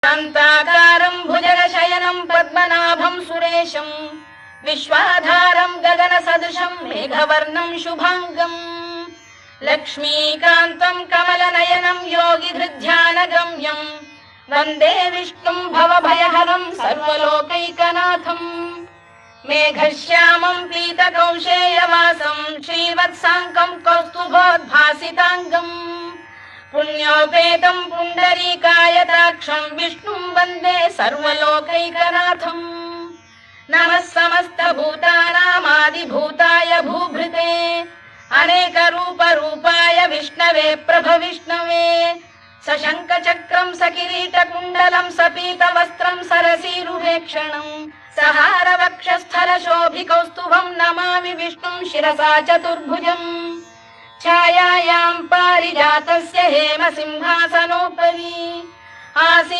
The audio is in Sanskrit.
शान्ताकारं भुजगशयनं पद्मनाभं सुरेशं विश्वाधारं गगनसदृशं मेघवर्णं शुभांगं लक्ष्मीकान्तं कमलनयनं योगिधृध्यानगम्यं वन्दे विष्णुं भवभयहरं सर्वलोकैकनाथं मेघश्यामं पीतकौशेयवासं श्रीवत्साङ्कं कौस्तुभोद्भासिताङ्गं पुण्योपेतं पुण्डरीकायताक्षं विष्णुं वन्दे सर्वलोकैकनाथं नमः समस्तभूतानामादिभूताय भूभृते अनेकरूपरूपाय विष्णवे प्रभविष्णवे सशङ्खचक्रं सकिरीटकुण्डलं सपीतवस्त्रं सरसीरुहेक्षणं सहारवक्षस्थलशोभिकौस्तुभं नमामि विष्णुं शिरसा चतुर्भुजं छायायां पारिजातस्य हेमसिंहासनोपरि आसीत्